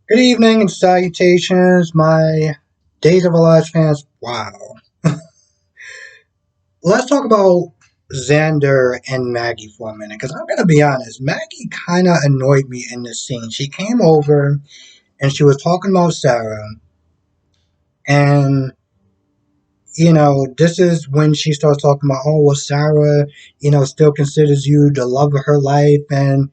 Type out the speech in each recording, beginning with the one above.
Good evening and salutations, my Days of Our Lives fans. Wow. Let's talk about Xander and Maggie for a minute, because I'm going to be honest. Maggie kind of annoyed me in this scene. She came over and she was talking about Sarah, and, this is when she starts talking about, oh, well, Sarah, still considers you the love of her life, and,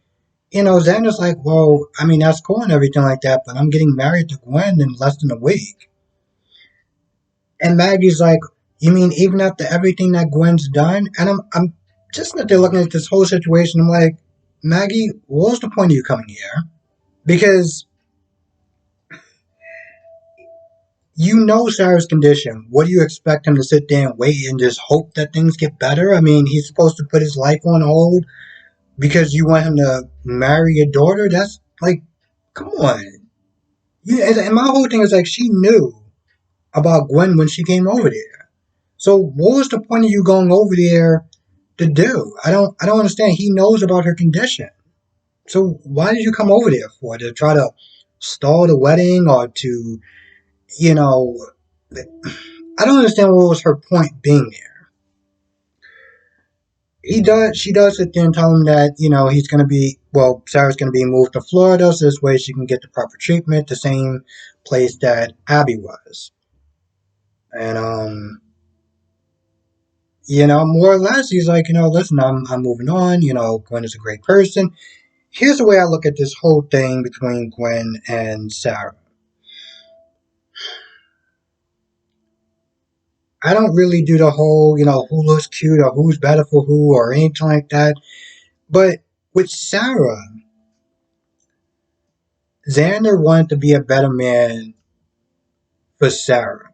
Xander's like, well, I mean, that's cool and everything like that, but I'm getting married to Gwen in less than a week. And Maggie's like, you mean even after everything that Gwen's done? And I'm just not there looking at this whole situation. I'm like, Maggie, what's the point of you coming here? Because you know Sarah's condition. What do you expect him to sit there and wait and just hope that things get better? I mean, he's supposed to put his life on hold because you want him to marry your daughter? That's like, come on. And my whole thing is like, she knew about Gwen when she came over there. So what was the point of you going over there to do? I don't understand. He knows about her condition. So why did you come over there for? To try to stall the wedding or to, you know, I don't understand what was her point being there. She does sit there and tell him that, he's going to be, well, Sarah's going to be moved to Florida so this way she can get the proper treatment, the same place that Abby was. And, more or less, he's like, listen, I'm moving on. Gwen is a great person. Here's the way I look at this whole thing between Gwen and Sarah. I don't really do the whole, who looks cute or who's better for who or anything like that. But with Sarah, Xander wanted to be a better man for Sarah.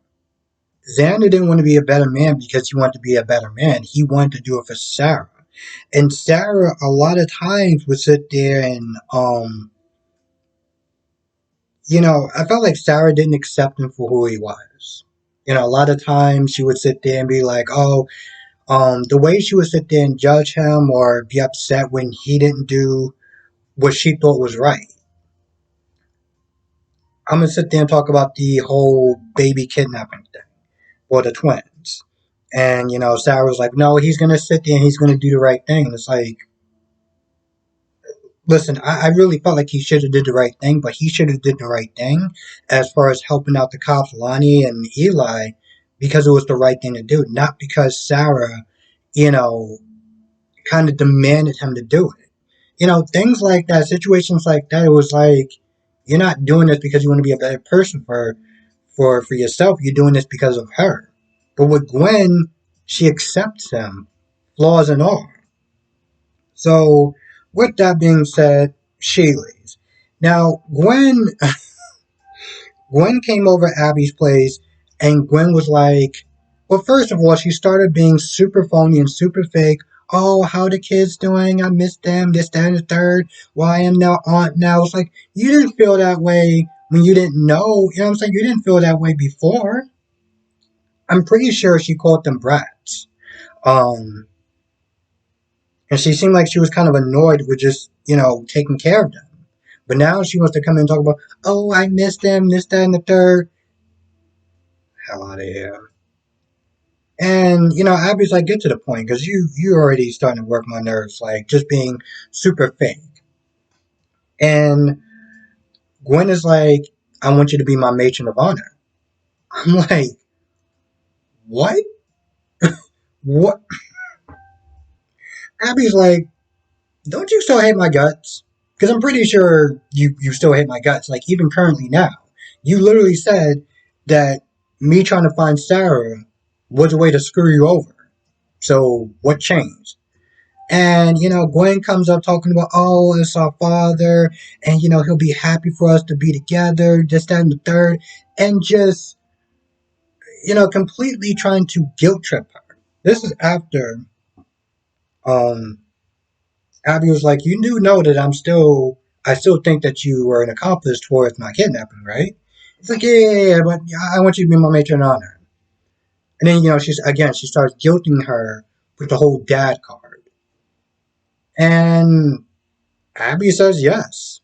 Xander didn't want to be a better man because he wanted to be a better man. He wanted to do it for Sarah. And Sarah, a lot of times, would sit there and, I felt like Sarah didn't accept him for who he was. A lot of times she would sit there and be like, oh, the way she would sit there and judge him or be upset when he didn't do what she thought was right. I'm gonna sit there and talk about the whole baby kidnapping thing for the twins. And, Sarah was like, no, he's gonna sit there and he's gonna do the right thing. And it's like, listen, I really felt like he should have did the right thing, but he should have did the right thing as far as helping out the cops, Lonnie and Eli, because it was the right thing to do, not because Sarah, you know, kind of demanded him to do it. Things like that, situations like that, it was like, you're not doing this because you want to be a better person for yourself. You're doing this because of her. But with Gwen, she accepts him, flaws and all. So, with that being said, she leaves. Now, Gwen came over at Abby's place, and Gwen was like, well, first of all, she started being super phony and super fake. Oh, how the kids doing? I miss them. This, that, and the third. Why I am now aunt now. It's like, you didn't feel that way when you didn't know. You know what I'm saying? You didn't feel that way before. I'm pretty sure she called them brats. Um, and she seemed like she was kind of annoyed with just, taking care of them. But now she wants to come in and talk about, oh, I miss them, this, that, and the third. Hell out of here. And Abby's like, get to the point, because you already starting to work my nerves, like just being super fake. And Gwen is like, I want you to be my matron of honor. I'm like, what? What? Abby's like, don't you still hate my guts? Because I'm pretty sure you still hate my guts. Like even currently now, you literally said that me trying to find Sarah was a way to screw you over. So what changed? And, Gwen comes up talking about, oh, it's our father, and, he'll be happy for us to be together, this, that, and the third, and just, completely trying to guilt trip her. This is after um, Abby was like, you do know that I still think that you were an accomplice towards my kidnapping, right? It's like, yeah, but I want you to be my matron honor. And then, she starts guilting her with the whole dad card. And Abby says yes.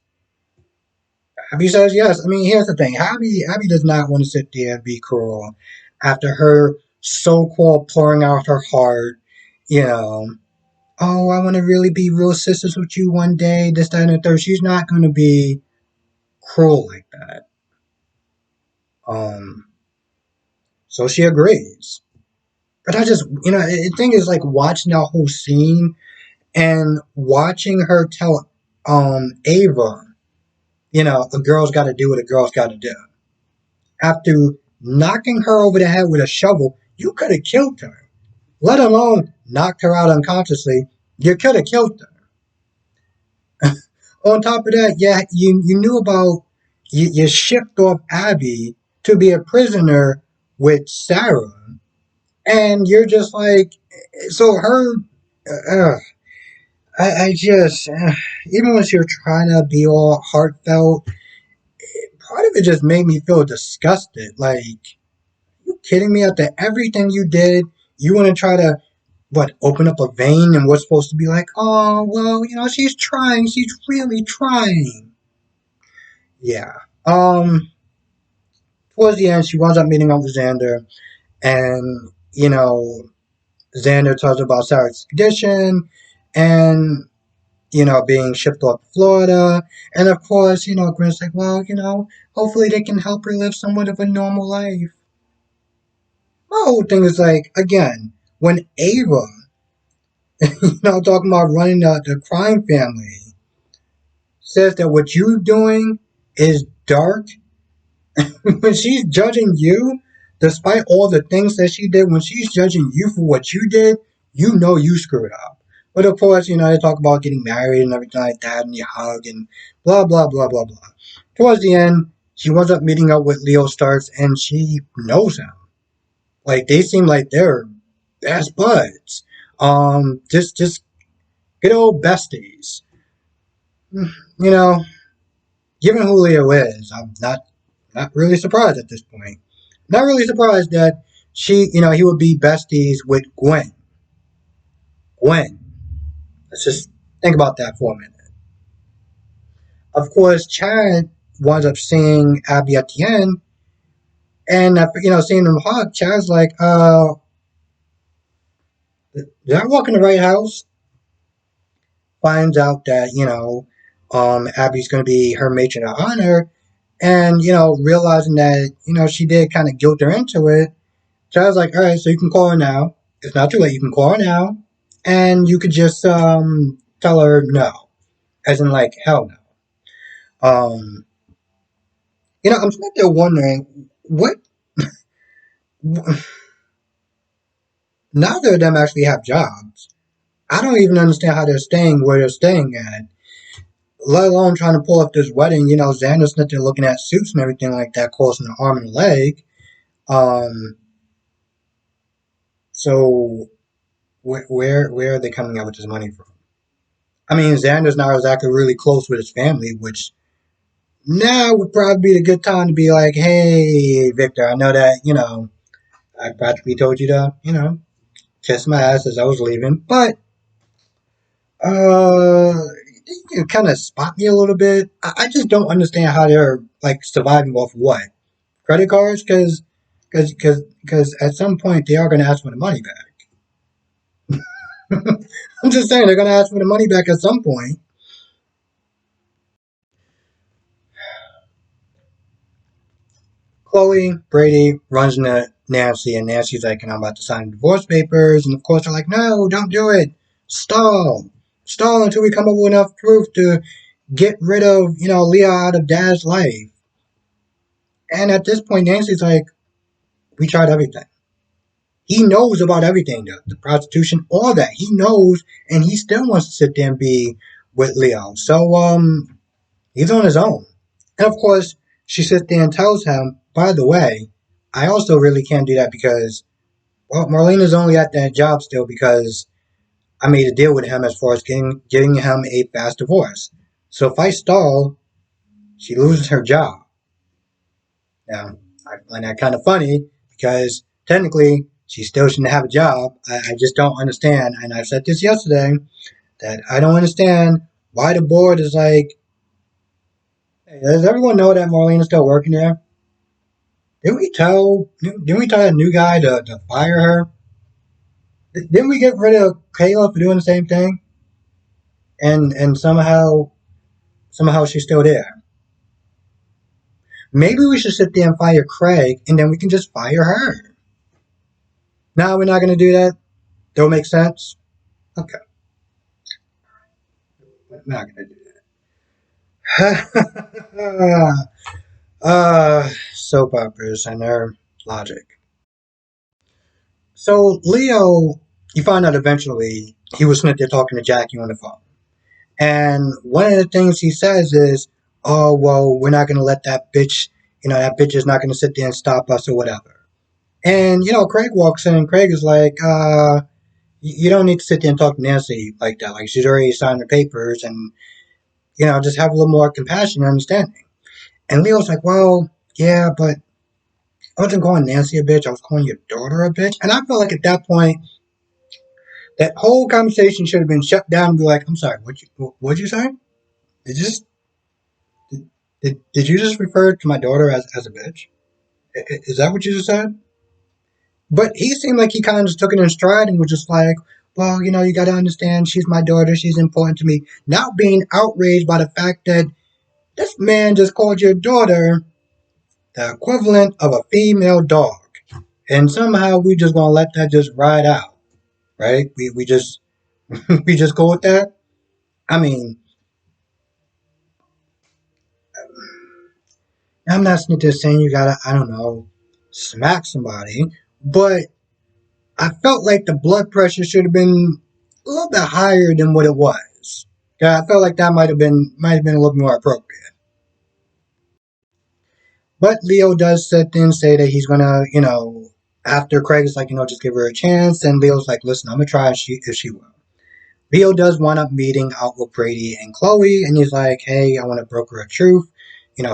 Abby says yes. I mean, here's the thing. Abby does not want to sit there and be cruel after her so-called pouring out her heart, you know. Oh, I want to really be real sisters with you one day, this, that, and the third. She's not going to be cruel like that. Um, so she agrees. But I just, the thing is like watching that whole scene and watching her tell Ava, a girl's got to do what a girl's got to do. After knocking her over the head with a shovel, you could have killed her. Let alone knocked her out unconsciously. You could have killed her. On top of that, yeah, you knew about you shipped off Abby to be a prisoner with Sarah, and you're just like, so her. Uh, I just, even when she was trying to be all heartfelt, part of it just made me feel disgusted. Like, you kidding me? After everything you did, you want to try to open up a vein, and we're supposed to be like, oh well, she's trying, she's really trying. Yeah. Towards the end, she winds up meeting up with Xander, and Xander tells her about Sarah's condition, and being shipped off to Florida. And of course, Gwen's like, well, hopefully they can help her live somewhat of a normal life. My whole thing is like, again, when Ava, talking about running the crime family, says that what you're doing is dark, when she's judging you, despite all the things that she did, when she's judging you for what you did, you screwed up. But of course, they talk about getting married and everything like that, and you hug and blah, blah, blah, blah, blah. Towards the end, she winds up meeting up with Leo Starks, and she knows him. Like, they seem like they're best buds. Just good old besties. You know, given who Leo is, I'm not really surprised at this point. Not really surprised that he would be besties with Gwen. Gwen. Let's just think about that for a minute. Of course, Chad winds up seeing Abby at the end, and seeing them hug, Chad's like, did I walk in the right house? Finds out that, Abby's going to be her matron of honor, and, realizing that, she did kind of guilt her into it. Chad's like, all right, so you can call her now. It's not too late. You can call her now, and you could just tell her no, as in like hell no. I'm sitting there wondering what. Neither of them actually have jobs. I don't even understand how they're staying where they're staying at. Let alone trying to pull off this wedding. Xander's not there looking at suits and everything like that, costing an arm and a leg. Um, so where are they coming out with this money from? I mean, Xander's not exactly really close with his family, which now would probably be a good time to be like, hey, Victor, I know that, I practically told you to, kiss my ass as I was leaving, but, uh, you kind of spot me a little bit. I just don't understand how they're, like, surviving off what? Credit cards? Because at some point they are going to ask for the money back. I'm just saying, they're going to ask for the money back at some point. Chloe, Brady runs into Nancy, and Nancy's like, I'm about to sign divorce papers. And of course, they're like, no, don't do it. Stall. Stall until we come up with enough proof to get rid of, Leah out of Dad's life. And at this point, Nancy's like, we tried everything. He knows about everything, the prostitution, all that. He knows, and he still wants to sit there and be with Leo. So, he's on his own. And of course, she sits there and tells him, by the way, I also really can't do that because, well, Marlena's only at that job still because I made a deal with him as far as getting him a fast divorce. So if I stall, she loses her job. Now, I find that kind of funny because technically she still shouldn't have a job. I just don't understand, and I said this yesterday, that I don't understand why the board is like, Hey, does everyone know that Marlene is still working there? Didn't we tell that new guy to fire her? Didn't we get rid of Kayla for doing the same thing? And somehow she's still there. Maybe we should sit there and fire Craig, and then we can just fire her. No, we're not going to do that. Don't make sense. Okay, we're not going to do that. Soap operas and their logic. So Leo, you find out eventually he was sitting there talking to Jackie on the phone. And one of the things he says is, "Oh well, we're not gonna let that bitch. That bitch is not gonna sit there and stop us or whatever." And Craig walks in, and Craig is like, "You don't need to sit there and talk to Nancy like that. Like she's already signed the papers, and just have a little more compassion and understanding." And Leo's like, "Well, yeah, but I wasn't calling Nancy a bitch. I was calling your daughter a bitch." And I felt like at that point, that whole conversation should have been shut down and be like, "I'm sorry, what'd you say? Did you just did you just refer to my daughter as a bitch? Is that what you just said?" But he seemed like he kind of just took it in stride and was just like, "Well, you got to understand, she's my daughter. She's important to me." Not being outraged by the fact that this man just called your daughter the equivalent of a female dog. And somehow we just gonna let that just ride out, right? We just we just go with that. I mean, I'm not just saying you gotta, I don't know, smack somebody, but I felt like the blood pressure should have been a little bit higher than what it was. Yeah, I felt like that might have been a little more appropriate. But Leo does sit there and say that he's gonna, after Craig is like, just give her a chance, and Leo's like, listen, I'm gonna try if she will. Leo does wind up meeting out with Brady and Chloe, and he's like, hey, I want to broker a truth,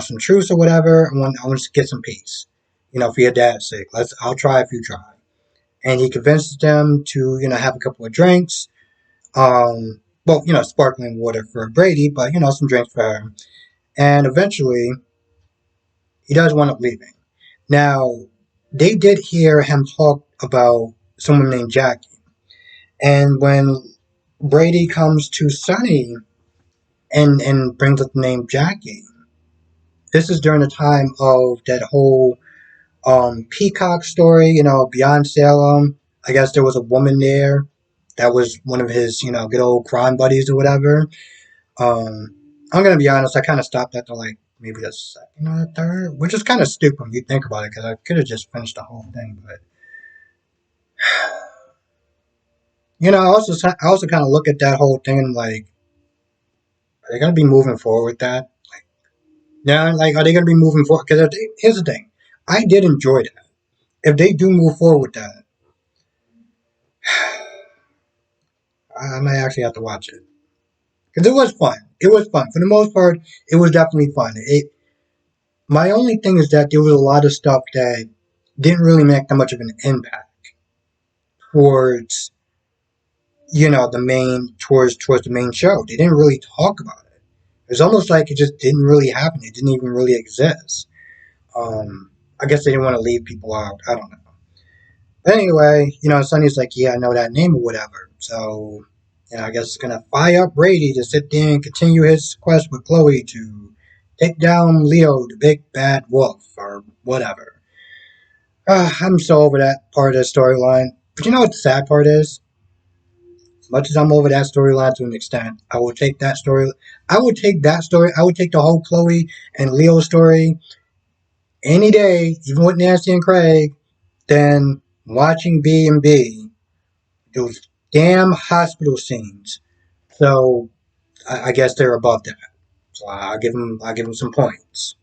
some truce or whatever. I want to get some peace, for your dad's sake. I'll try if you try. And he convinces them to, have a couple of drinks. Well, sparkling water for Brady, but, some drinks for her. And eventually, he does wind up leaving. Now, they did hear him talk about someone named Jackie. And when Brady comes to Sunny and brings up the name Jackie, this is during the time of that whole Peacock story, beyond Salem. I guess there was a woman there that was one of his, good old crime buddies or whatever. Um, I'm gonna be honest, I kind of stopped at the like maybe the second or the third, which is kind of stupid when you think about it, because I could have just finished the whole thing. But I also kind of look at that whole thing and like, are they gonna be moving forward with that? Yeah, like, are they gonna be moving forward? Because here's the thing, I did enjoy that. If they do move forward with that, I might actually have to watch it because it was fun. It was fun for the most part. It was definitely fun. My only thing is that there was a lot of stuff that didn't really make that much of an impact towards towards the main show. They didn't really talk about it. It was almost like it just didn't really happen. It didn't even really exist. I guess they didn't want to leave people out. I don't know. But anyway, Sonny's like, yeah, I know that name or whatever. So, I guess it's gonna fire up Brady to sit there and continue his quest with Chloe to take down Leo, the big bad wolf, or whatever. I'm so over that part of the storyline. But you know what the sad part is? As much as I'm over that storyline to an extent, I would take that story. I would take that story. I would take the whole Chloe and Leo story any day, even with Nancy and Craig, than watching B&B, those damn hospital scenes. So I guess they're above that. So I'll give them some points.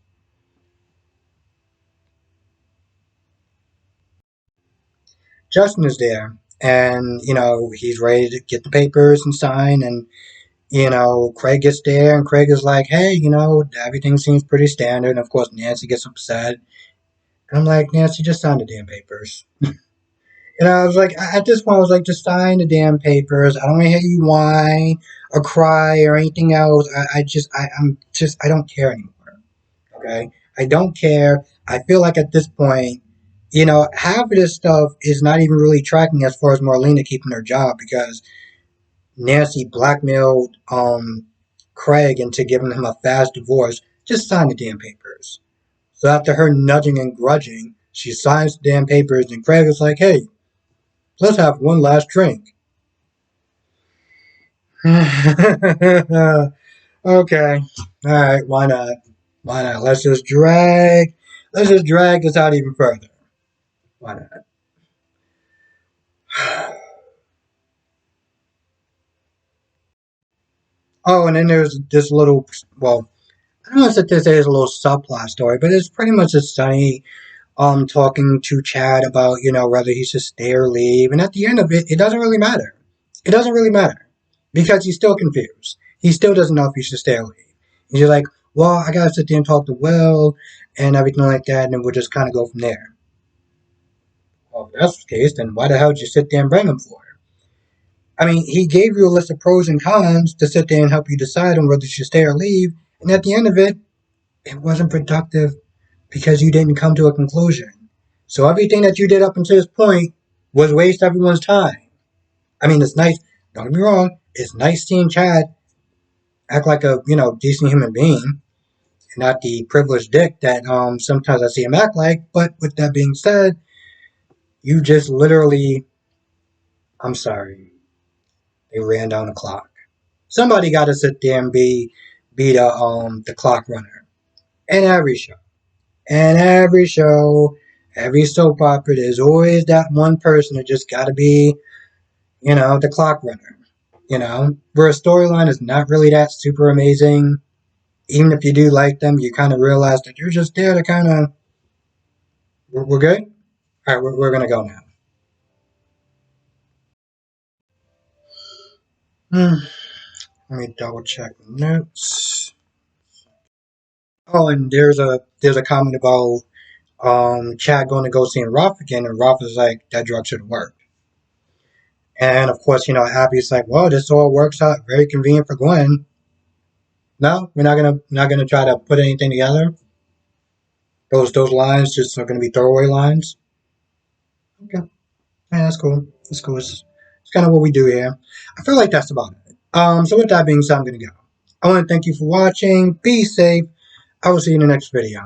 Justin is there, and he's ready to get the papers and sign, and Craig gets there, and Craig is like, hey, everything seems pretty standard. And of course, Nancy gets upset. And I'm like, Nancy, just sign the damn papers. And I was like, at this point, I was like, just sign the damn papers. I don't want to hear you whine or cry or anything else. I'm just, I don't care anymore. Okay, I don't care. I feel like at this point, half of this stuff is not even really tracking as far as Marlena keeping her job because Nancy blackmailed Craig into giving him a fast divorce. Just sign the damn papers. So after her nudging and grudging, she signs the damn papers, and Craig is like, "Hey, let's have one last drink." Okay. All right. Why not? Why not? Let's just drag this out even further. Why not? Oh, and then there's this little, well, I don't want to say it's a little subplot story, but it's pretty much just Sunny talking to Chad about, whether he should stay or leave. And at the end of it, it doesn't really matter. It doesn't really matter because he's still confused. He still doesn't know if he should stay or leave. He's like, well, I gotta sit there and talk to Will and everything like that, and then we'll just kind of go from there. Well, if that's the case, then why the hell did you sit there and bring him for? I mean, he gave you a list of pros and cons to sit there and help you decide on whether you should stay or leave, and at the end of it, it wasn't productive because you didn't come to a conclusion. So everything that you did up until this point was waste everyone's time. I mean, it's nice. Don't get me wrong. It's nice seeing Chad act like a decent human being, and not the privileged dick that sometimes I see him act like. But with that being said, you just literally, I'm sorry, they ran down the clock. Somebody got to sit there and be the clock runner. And every show, and every show, every soap opera, there's always that one person that just got to be, the clock runner. Where a storyline is not really that super amazing. Even if you do like them, you kind of realize that you're just there to kind of. We're good. All right, we're gonna go now. Hmm, let me double check the notes. Oh, and there's a comment about Chad going to go see Ralph again, and Ralph is like that drug shouldn't work. And of course, Abby's like, well, this all works out very convenient for Gwen. No, we're not gonna try to put anything together. Those lines just are gonna be throwaway lines. Okay, yeah, that's cool. That's cool. It's kind of what we do here. I feel like that's about it. So with that being said, I'm gonna go. I want to thank you for watching. Be safe. I will see you in the next video.